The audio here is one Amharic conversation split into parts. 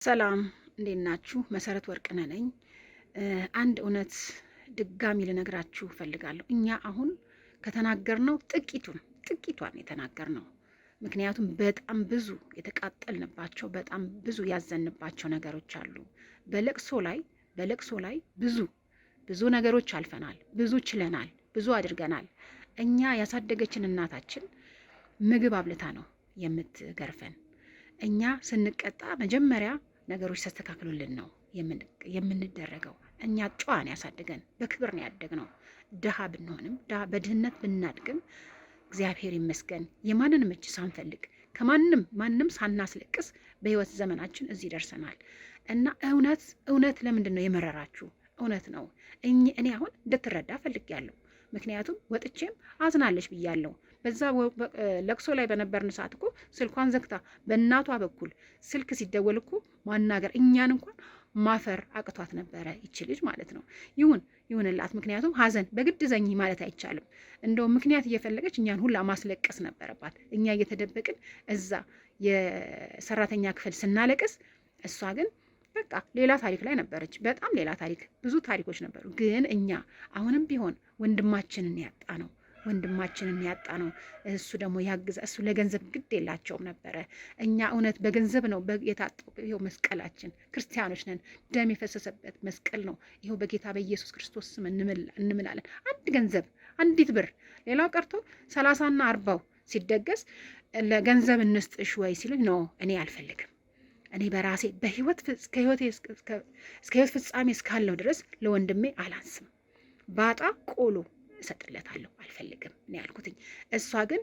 ሰላም እንዴት ናችሁ? መሰረት ወርቅነህ ነኝ። አንድ እውነት ድጋሚ ልነግራችሁ ፈልጋለሁ። እኛ አሁን ከተናገርነው ጥቂቷን የተናገርነው፣ ምክንያቱም በጣም ብዙ የተቃጠልንባቸው በጣም ብዙ ያዘንባቸው ነገሮች አሉ። በለቅሶ ላይ ብዙ ነገሮች አልፈናል፣ ብዙ ችለናል፣ ብዙ አድርገናል። እኛ ያሳደገችን እናታችን ምግብ አብልታ ነው የምትገርፈን። እኛ ስንቀጣ መጀመሪያ ነገሮች ተስተካክሉልን ነው የምንደረገው። እኛ ጨዋን ያሳድገን በክብር ነው ያደግነው። ድሃ ብንሆንም በድህነት ብናድግም እግዚአብሔር ይመስገን የማንንም እጅ ሳንፈልግ ማንም ሳናስለቅስ በህይወት ዘመናችን እዚህ ደርሰናል። እና እውነት ለምንድን ነው የመረራችሁ? እውነት ነው። እኔ አሁን እንድትረዳ ፈልጌያለሁ። ምክንያቱም ወጥቼም አዝናለች ብያለሁ። በዛ ለቅሶ ላይ በነበርን ሰዓት እኮ ስልኳን ዘግታ በእናቷ በኩል ስልክ ሲደወል እኮ ማናገር እኛን እንኳን ማፈር አቅቷት ነበረ ይቺ ልጅ ማለት ነው። ይሁንላት። ምክንያቱም ሀዘን በግድ ዘኝ ማለት አይቻልም። እንደው ምክንያት እየፈለገች እኛን ሁላ ማስለቀስ ነበረባት። እኛ እየተደበቅን እዛ የሰራተኛ ክፍል ስናለቅስ፣ እሷ ግን በቃ ሌላ ታሪክ ላይ ነበረች። በጣም ሌላ ታሪክ፣ ብዙ ታሪኮች ነበሩ። ግን እኛ አሁንም ቢሆን ወንድማችንን ያጣ ነው። እሱ ደግሞ ያግዛ። እሱ ለገንዘብ ግድ የላቸውም ነበረ። እኛ እውነት በገንዘብ ነው የታጠው። ይኸው መስቀላችን፣ ክርስቲያኖች ነን፣ ደም የፈሰሰበት መስቀል ነው። ይኸው በጌታ በኢየሱስ ክርስቶስ ስም እንምላለን። አንድ ገንዘብ፣ አንዲት ብር፣ ሌላው ቀርቶ 30ና 40 ሲደገስ ለገንዘብ እንስጥሽ ወይ ሲሉኝ ነው እኔ አልፈልግም። እኔ በራሴ እስከ ህይወት ፍጻሜ እስካለው ድረስ ለወንድሜ አላንስም። ባጣ ቆሎ እሰጥለታለሁ፣ አልፈልግም እኔ ያልኩትኝ። እሷ ግን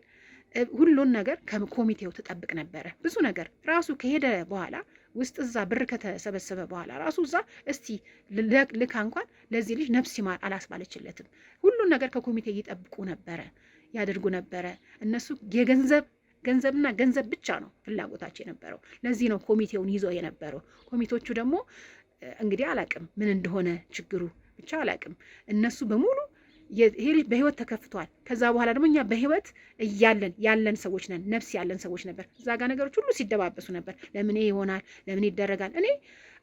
ሁሉን ነገር ከኮሚቴው ትጠብቅ ነበረ። ብዙ ነገር ራሱ ከሄደ በኋላ ውስጥ እዛ ብር ከተሰበሰበ በኋላ ራሱ እዛ እስቲ ልካ እንኳን ለዚህ ልጅ ነፍስ ይማር አላስባለችለትም። ሁሉን ነገር ከኮሚቴ ይጠብቁ ነበረ፣ ያደርጉ ነበረ። እነሱ ገንዘብና ገንዘብ ብቻ ነው ፍላጎታቸው የነበረው። ለዚህ ነው ኮሚቴውን ይዘው የነበረው። ኮሚቴዎቹ ደግሞ እንግዲህ አላቅም ምን እንደሆነ ችግሩ ብቻ አላቅም። እነሱ በሙሉ ይሄ ልጅ በህይወት ተከፍቷል። ከዛ በኋላ ደግሞ እኛ በህይወት ያለን ሰዎች ነን፣ ነፍስ ያለን ሰዎች ነበር። እዛ ጋር ነገሮች ሁሉ ሲደባበሱ ነበር። ለምን ይሆናል? ለምን ይደረጋል? እኔ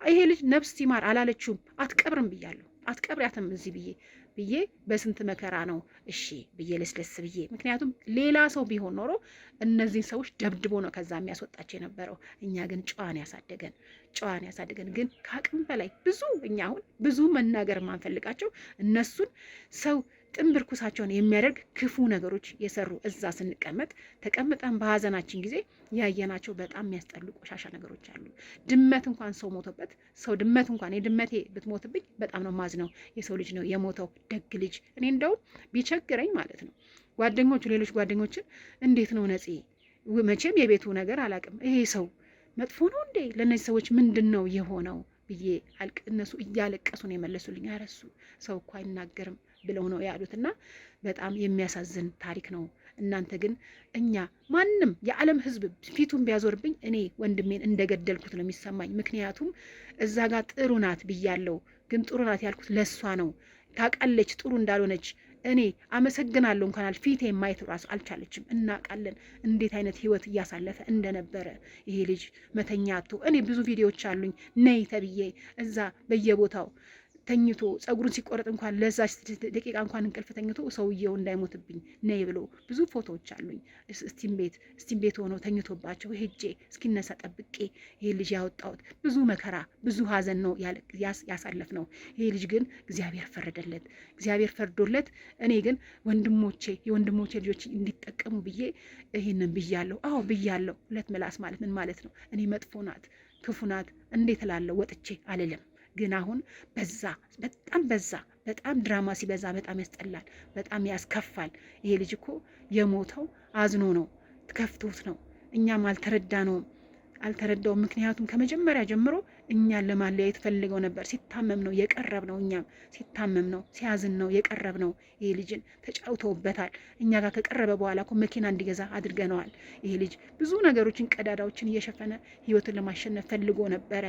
ይሄ ልጅ ነፍስ ይማር አላለችውም። አትቀብርም ብያለሁ። አትቀብሪያትም እዚህ ብዬ በስንት መከራ ነው እሺ ብዬ ለስለስ ብዬ። ምክንያቱም ሌላ ሰው ቢሆን ኖሮ እነዚህን ሰዎች ደብድቦ ነው ከዛ የሚያስወጣቸው የነበረው። እኛ ግን ጨዋን ያሳደገን ግን ከአቅም በላይ እኛ አሁን ብዙ መናገር የማንፈልጋቸው እነሱን ሰው ጥንብር ኩሳቸውን የሚያደርግ ክፉ ነገሮች የሰሩ እዛ ተቀምጠን በሀዘናችን ጊዜ ያየናቸው በጣም የሚያስጠሉ ቆሻሻ ነገሮች አሉ። ድመት እንኳን ሰው ሞቶበት ድመት እንኳን የድመቴ ብትሞትብኝ በጣም ነው ማዝነው። የሰው ልጅ ነው የሞተው፣ ደግ ልጅ። እኔ እንደው ቢቸግረኝ ማለት ነው ሌሎች ጓደኞችን እንዴት ነው ነፂ፣ መቼም የቤቱ ነገር አላውቅም፣ ይሄ ሰው መጥፎ ነው እንዴ? ለእነዚህ ሰዎች ምንድን ነው የሆነው ብዬ እነሱ እያለቀሱ ነው የመለሱልኝ። አረሱ ሰው እኮ አይናገርም ብለው ነው ያሉትና በጣም የሚያሳዝን ታሪክ ነው። እናንተ ግን ማንም የዓለም ሕዝብ ፊቱን ቢያዞርብኝ እኔ ወንድሜን እንደገደልኩት ነው የሚሰማኝ። ምክንያቱም እዛ ጋር ጥሩ ናት ብያለሁ፣ ግን ጥሩ ናት ያልኩት ለሷ ነው። ታውቃለች ጥሩ እንዳልሆነች። እኔ አመሰግናለሁ እንኳን ፊቴ ማየት ራሱ አልቻለችም። እናውቃለን እንዴት አይነት ህይወት እያሳለፈ እንደነበረ ይሄ ልጅ መተኛቱ። እኔ ብዙ ቪዲዮዎች አሉኝ ነይ ተብዬ እዛ በየቦታው ተኝቶ ጸጉሩን ሲቆረጥ እንኳን ለዛች ደቂቃ እንኳን እንቅልፍ ተኝቶ ሰውየው እንዳይሞትብኝ ነይ ብሎ ብዙ ፎቶዎች አሉኝ። እስቲም ቤት ሆኖ ተኝቶባቸው ሄጄ እስኪነሳ ጠብቄ ይሄ ልጅ ያወጣሁት ብዙ መከራ ብዙ ሀዘን ነው ያሳለፍ ነው። ይሄ ልጅ ግን እግዚአብሔር ፈርዶለት እኔ ግን የወንድሞቼ ልጆች እንዲጠቀሙ ብዬ ይህንን ብያለሁ። አዎ ብያለሁ። ሁለት ምላስ ማለት ምን ማለት ነው? እኔ መጥፎ ናት ክፉ ናት እንዴት እላለሁ? ወጥቼ አልልም። ግን አሁን በጣም ድራማ ሲበዛ በጣም ያስጠላል፣ በጣም ያስከፋል። ይሄ ልጅ እኮ የሞተው አዝኖ ነው፣ ከፍቶት ነው። እኛም አልተረዳውም። ምክንያቱም ከመጀመሪያ ጀምሮ እኛን ለማለያየት ፈልገው ነበር። ሲታመም ነው የቀረብ ነው፣ እኛም ሲታመም ነው ሲያዝን ነው የቀረብ ነው። ይሄ ልጅን ተጫውተውበታል። እኛ ጋር ከቀረበ በኋላ እኮ መኪና እንዲገዛ አድርገነዋል። ይሄ ልጅ ብዙ ነገሮችን ቀዳዳዎችን እየሸፈነ ህይወትን ለማሸነፍ ፈልጎ ነበረ፣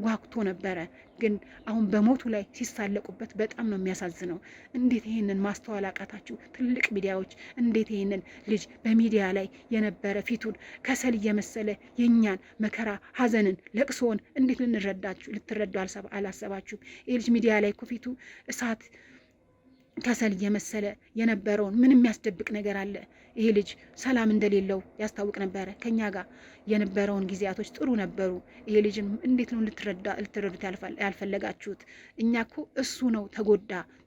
ጓጉቶ ነበረ። ግን አሁን በሞቱ ላይ ሲሳለቁበት በጣም ነው የሚያሳዝነው። እንዴት ይሄንን ማስተዋል አቃታችሁ? ትልቅ ሚዲያዎች እንዴት ይሄንን ልጅ በሚዲያ ላይ የነበረ ፊቱን ከሰል እየመሰለ የኛን መከራ፣ ሐዘንን፣ ለቅሶን እንዴት ልትረዱ አላሰባችሁም? ይህ ልጅ ሚዲያ ላይ እኮ ፊቱ እሳት ከሰል እየመሰለ የነበረውን ምን የሚያስደብቅ ነገር አለ? ይሄ ልጅ ሰላም እንደሌለው ያስታውቅ ነበረ። ከኛ ጋር የነበረውን ጊዜያቶች ጥሩ ነበሩ። ይሄ ልጅን እንዴት ነው ልትረዱት ያልፈለጋችሁት? እኛ እኮ እሱ ነው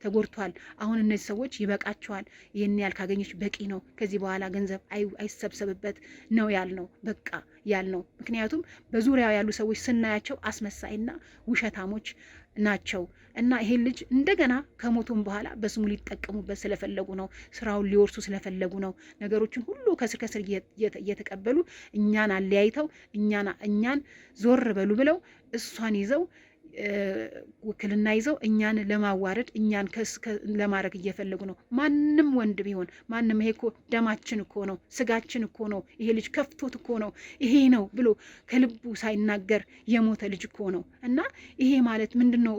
ተጎድቷል። አሁን እነዚህ ሰዎች ይበቃቸዋል። ይህን ያህል ካገኘች በቂ ነው። ከዚህ በኋላ ገንዘብ አይሰብሰብበት ነው ያልነው። በቃ ያልነው። ምክንያቱም በዙሪያው ያሉ ሰዎች ስናያቸው አስመሳይና ውሸታሞች ናቸው። እና ይሄን ልጅ እንደገና ከሞቱም በኋላ በስሙ ሊጠቀሙበት ስለፈለጉ ነው። ስራውን ሊወርሱ ስለፈለጉ ነው። ነገሮችን ሁሉ ከስር ከስር እየተቀበሉ እኛን አለያይተው እኛን ዞር በሉ ብለው እሷን ይዘው ውክልና ይዘው እኛን ለማዋረድ እኛን ለማድረግ እየፈለጉ ነው። ማንም ወንድ ቢሆን ማንም፣ ይሄ እኮ ደማችን እኮ ነው፣ ስጋችን እኮ ነው። ይሄ ልጅ ከፍቶት እኮ ነው ይሄ ነው ብሎ ከልቡ ሳይናገር የሞተ ልጅ እኮ ነው። እና ይሄ ማለት ምንድን ነው?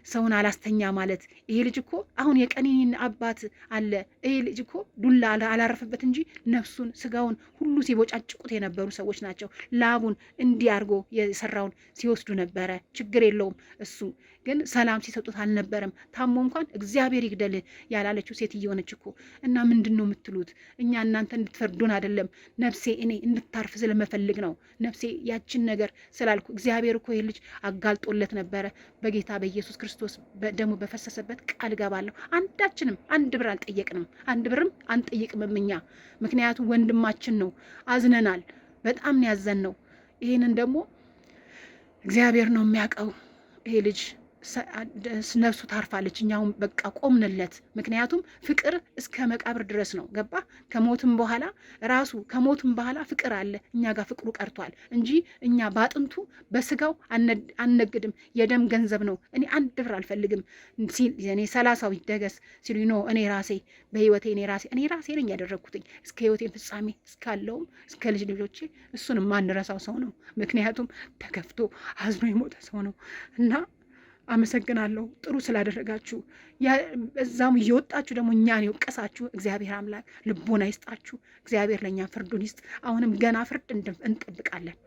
ሰውን አላስተኛ ማለት። ይሄ ልጅ እኮ አሁን የቀነኒን አባት አለ። ይሄ ልጅ እኮ ዱላ አላረፈበት እንጂ ነፍሱን ስጋውን ሁሉ ሲቦጫጭቁት የነበሩ ሰዎች ናቸው። ላቡን እንዲህ አድርጎ የሰራውን ሲወስዱ ነበረ። ችግር የለውም። እሱ ግን ሰላም ሲሰጡት አልነበረም። ታሞ እንኳን እግዚአብሔር ይግደል ያላለችው ሴት እየሆነች እኮ። እና ምንድን ነው የምትሉት? እኛ እናንተ እንድትፈርዱን አይደለም። ነፍሴ እኔ እንድታርፍ ስለመፈልግ ነው። ነፍሴ ያችን ነገር ስላልኩ እግዚአብሔር እኮ ይህ ልጅ አጋልጦለት ነበረ። በጌታ በኢየሱስ ክርስቶስ ደግሞ በፈሰሰበት ቃል ገባለሁ። አንዳችንም አንድ ብር አልጠየቅንም፣ አንድ ብርም አንጠይቅም እኛ። ምክንያቱም ወንድማችን ነው። አዝነናል። በጣም ነው ያዘን ነው። ይህንን ደግሞ እግዚአብሔር ነው የሚያውቀው። ይሄ ልጅ ነፍሱ ታርፋለች። እኛውም በቃ ቆምንለት። ምክንያቱም ፍቅር እስከ መቃብር ድረስ ነው። ገባ? ከሞትም በኋላ ፍቅር አለ። እኛ ጋር ፍቅሩ ቀርቷል እንጂ እኛ ባጥንቱ በስጋው አነግድም። የደም ገንዘብ ነው። እኔ አንድ ብር አልፈልግም። እኔ 30 ይደገስ ሲሉ ነው። እኔ ራሴ በህይወቴ እኔ ራሴ ነኝ ያደረግኩትኝ እስከ ህይወቴን ፍጻሜ እስካለውም እስከ ልጆቼ እሱን የማንረሳው ሰው ነው። ምክንያቱም ተከፍቶ አዝኖ የሞተ ሰው ነው። እና አመሰግናለሁ ጥሩ ስላደረጋችሁ። እዛም እየወጣችሁ ደግሞ እኛን የወቀሳችሁ እግዚአብሔር አምላክ ልቦና ይስጣችሁ። እግዚአብሔር ለእኛ ፍርዱን ይስጥ። አሁንም ገና ፍርድ እንጠብቃለን።